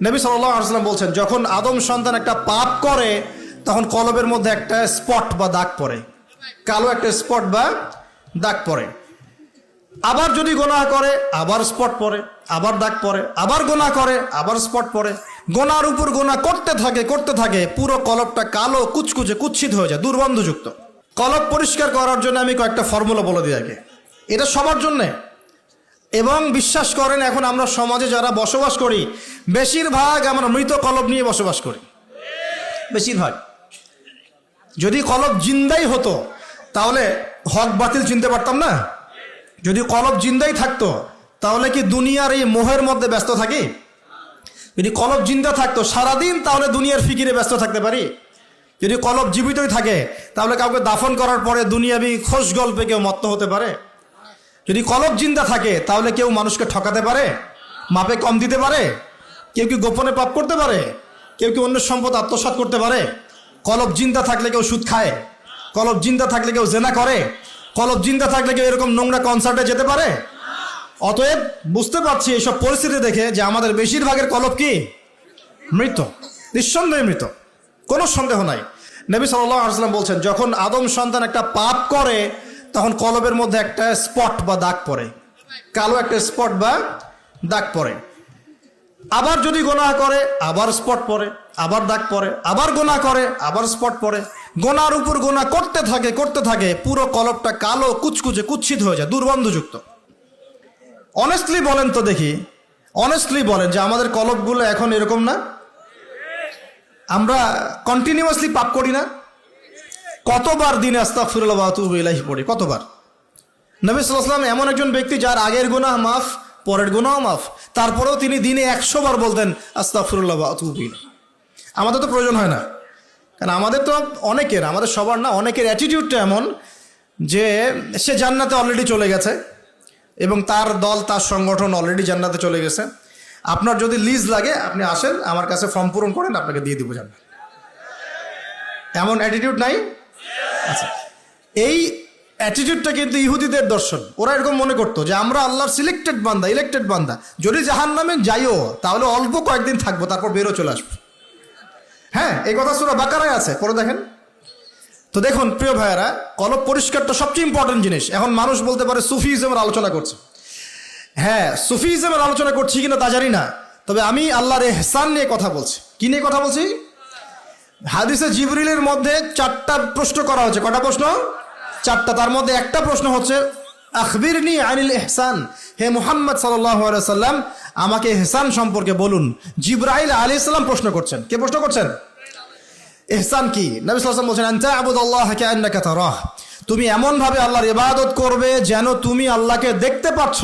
নবী সাল্লাল্লাহু আলাইহি ওয়াসাল্লাম বলছেন, যখন আদম সন্তান একটা পাপ করে তখন কলবের মধ্যে একটা স্পট বা দাগ পড়ে, কালো একটা স্পট বা দাগ পড়ে। আবার যদি গুনাহ করে আবার স্পট পড়ে, আবার দাগ পড়ে, আবার গুনাহ করে আবার স্পট পড়ে। গোনার উপর গোনা করতে থাকে পুরো কলবটা কালো কুচকুচে কুৎসিত হয়ে যায়, দুর্গন্ধযুক্ত। কলব পরিষ্কার করার জন্য আমি কয়েকটা ফর্মুলা বলে দিই আগে, এটা সবার জন্যে। এবং বিশ্বাস করেন, এখন আমরা সমাজে যারা বসবাস করি বেশিরভাগ আমরা মৃত কলব নিয়ে বসবাস করি, বেশিরভাগ। যদি কলব জিন্দাই হতো তাহলে হক বাতিল চিনতে পারতাম না। যদি কলব জিন্দাই থাকতো তাহলে কি দুনিয়ার এই মোহের মধ্যে ব্যস্ত থাকি? যদি কলব জিন্দা থাকতো সারাদিন তাহলে দুনিয়ার ফিকিরে ব্যস্ত থাকতে পারি। যদি কলব জীবিতই থাকে তাহলে কাউকে দাফন করার পরে দুনিয়াবি খোশ গল্পে কেউ মত্ত হতে পারে। যদি কলব জিন্দা থাকে তাহলে কেউ মানুষকে ঠকাতে পারে, মাপে কম দিতে পারে, কেউ কি গোপনে পাপ করতে পারে, কেউ কি অন্যের সম্পদ আত্মসাৎ করতে পারে। কলব জিন্দা থাকলে কেউ সুদ খায়, কলব জিন্দা থাকলে কেউ জেনা করে, কলব জিন্দা থাকলে কেউ এরকম নোংরা কনসার্টে যেতে পারে। অতএব বুঝতে পারছি এইসব পরিস্থিতি দেখে যে আমাদের বেশিরভাগের কলব কি মৃত, নিঃসন্দেহে মৃত, কোনো সন্দেহ নাই। নবী সাল্লাল্লাহু আলাইহি ওয়াসাল্লাম বলছেন, যখন আদম সন্তান একটা পাপ করে তখন কলবের মধ্যে একটা স্পট বা দাগ পড়ে, কালো একটা স্পট বা দাগ পড়ে। আবার যদি গুনাহ করে আবার স্পট পড়ে, আবার দাগ পড়ে, আবার গুনাহ করে আবার স্পট পড়ে। গোনার উপর গোনা করতে থাকে পুরো কলবটা কালো কুচকুচে কুৎসিত হয়ে যায়, দুর্গন্ধযুক্ত। অনেস্টলি বলেন তো দেখি, অনেস্টলি বলেন যে আমাদের কলবগুলো এখন এরকম না? আমরা কন্টিনিউয়াসলি পাপ করি না? কতবার দিনে আস্তাগফিরুল্লাহ ওয়া আতুবু ইলাইহি পড়ি, কতবার? নবী সাল্লাল্লাহু আলাইহি ওয়াসাল্লাম এমন একজন ব্যক্তি যার আগের গুনাহ মাফ, পরের গুনাহ মাফ, তারপরেও তিনি দিনে 100 বার বলতেন আস্তাগফিরুল্লাহ ওয়া আতুবু ইলাইহি। আমাদের তো প্রয়োজন হয় না, কারণ আমাদের তো অনেকের, আমাদের সবার না, অনেকের অ্যাটিটিউডটা এমন যে সে জান্নাতে অলরেডি চলে গেছে এবং তার দল তার সংগঠন অলরেডি জান্নাতে চলে গেছে। আপনার যদি লিজ লাগে আপনি আসেন, আমার কাছে ফর্ম পূরণ করেন, আপনাকে দিয়ে দিব জান্নাত। এমন অ্যাটিটিউড নাই? আচ্ছা, এই অ্যাটিটিউডটা কিন্তু ইহুদিদের দর্শন। ওরা এরকম মনে করতো যে আমরা আল্লাহর সিলেক্টেড বান্দা, ইলেক্টেড বান্দা, যদি জাহান্নামে যাইও তাহলে অল্প কয়েকদিন থাকবো, তারপর বেরো চলে আসবো। হ্যাঁ, এই কথা সূরা বাকারায় আছে, পড়ে দেখেন তো। দেখুন প্রিয় ভাইয়েরা, কলব পরিষ্কারটা সবচেয়ে ইম্পর্টেন্ট জিনিস। এখন মানুষ বলতে পারে সুফিজমের আলোচনা করছে। হ্যাঁ, সুফিজমের আলোচনা করছি কিনা তা জানি না, তবে আমি আল্লাহর ইহসান নিয়ে কথা বলছি। কি নিয়ে কথা বলছি? হাদিসে জিবরিলের মধ্যে 4টা প্রশ্ন করা হচ্ছে। কটা প্রশ্ন? 4টা। তার মধ্যে একটা প্রশ্ন হচ্ছে আখবিরনি আনিল ইহসান, হে মুহাম্মদ সাল্লাল্লাহু আলাইহি ওয়াসাল্লাম আমাকে ইহসান সম্পর্কে বলুন। জিবরাইল আলাইহিস সালাম প্রশ্ন করছেন। কে প্রশ্ন করছেন? ইহসান কি? নবী সাল্লাল্লাহু আলাইহি ওয়াসাল্লাম বলেন আনতা আবুদাল্লাহ কাআন্নাকা তারাহ, তুমি এমন ভাবে আল্লাহর ইবাদত করবে যেন তুমি আল্লাহকে দেখতে পাচ্ছ।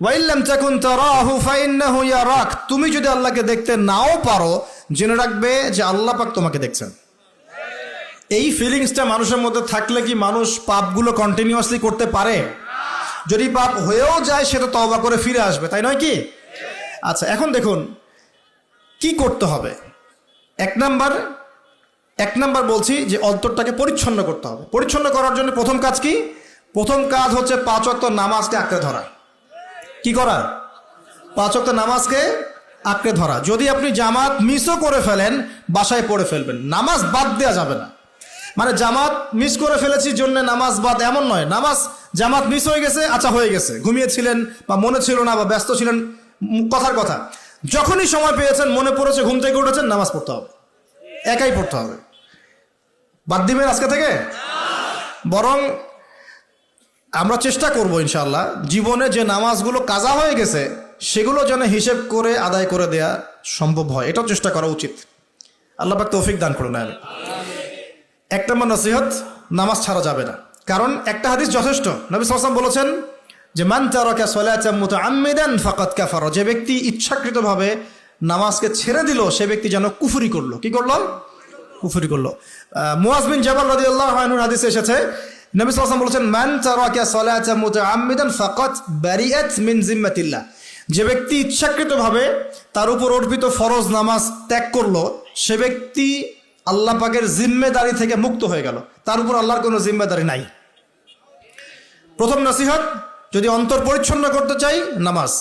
ওয়া ইল্লাম তাকুন তারাহু ফাইন্নাহু ইয়ারাক, তুমি যদি আল্লাহকে দেখতে নাও পারো জেনে রাখবে যে আল্লাহ পাক তোমাকে দেখছেন। এই ফিলিংসটা মানুষের মধ্যে থাকলে কি মানুষ পাপগুলো কন্টিনিউয়াসলি করতে পারে? যদি পাপ হয়েও যায় সেটা তওবা করে ফিরে আসবে, তাই নয় কি? আচ্ছা, এখন দেখুন কি করতে হবে। এক নাম্বার বলছি যে অন্তরটাকে পরিচ্ছন্ন করতে হবে। পরিচ্ছন্ন করার জন্য প্রথম কাজ কি? প্রথম কাজ হচ্ছে 5 ওয়াক্ত নামাজকে আঁকড়ে ধরা। কি করা? 5 ওয়াক্ত নামাজকে আঁকড়ে ধরা। যদি আপনি জামাত মিসও করে ফেলেন বাসায় পড়ে ফেলবেন, নামাজ বাদ দেওয়া যাবে না। মানে জামাত মিস করে ফেলেছি জন্য নামাজ বাদ, এমন নয়। জামাত মিস হয়ে গেছে, আচ্ছা হয়ে গেছে, ঘুমিয়েছিলেন বা মনে ছিল না বা ব্যস্ত ছিলেন, কথার কথা যখনই সময় পেয়েছেন, মনে পড়েছে, ঘুম থেকে উঠেছেন, নামাজ পড়তে হবে, একাই পড়তে হবে। বাদ দিবেন আজকে থেকে? বরং আমরা চেষ্টা করব ইনশাআল্লাহ জীবনে যে নামাজগুলো কাজা হয়ে গেছে সেগুলো যেন হিসেব করে আদায় করে দেয়া সম্ভব হয়, এটাও চেষ্টা করা উচিত। আল্লাহ পাক তৌফিক দান করুন। এক নম্বর নসিহত, নামাজ ছাড়া যাবে না। কারণ একটা হাদিস যথেষ্ট। নবী সাল্লাল্লাহু আলাইহি ওয়াসাল্লাম বলেছেন যে মান তারাকা সালাতান মুতাআম্মিদান ফাকাদ কাফারা, যে ব্যক্তি ইচ্ছাকৃতভাবে নামাজকে ছেড়ে দিল সে ব্যক্তি যেন কুফরি করলো। কি করলো? কুফরি করলো। মুআজ বিন জাবাল রাদিয়াল্লাহু আনহুর হাদিসে এসেছে নবী সাল্লাল্লাহু আলাইহি ওয়াসাল্লাম বলেছেন মান তারাকা সালাতান মুতাআম্মিদান ফাকাদ বারিআত মিন জিম্মাতিল্লাহ, যে ব্যক্তি ইচ্ছাকৃতভাবে তার উপর অর্পিত ফরজ নামাজ ত্যাগ করলো সে ব্যক্তি আল্লাহ পাকের জিম্মেদারি থেকে মুক্ত হয়ে গেল, তার উপর আল্লাহর কোনো জিম্মেদারি নাই। প্রথম নসিহত, যদি অন্তর পরিচ্ছন্ন করতে চাই নামাজ।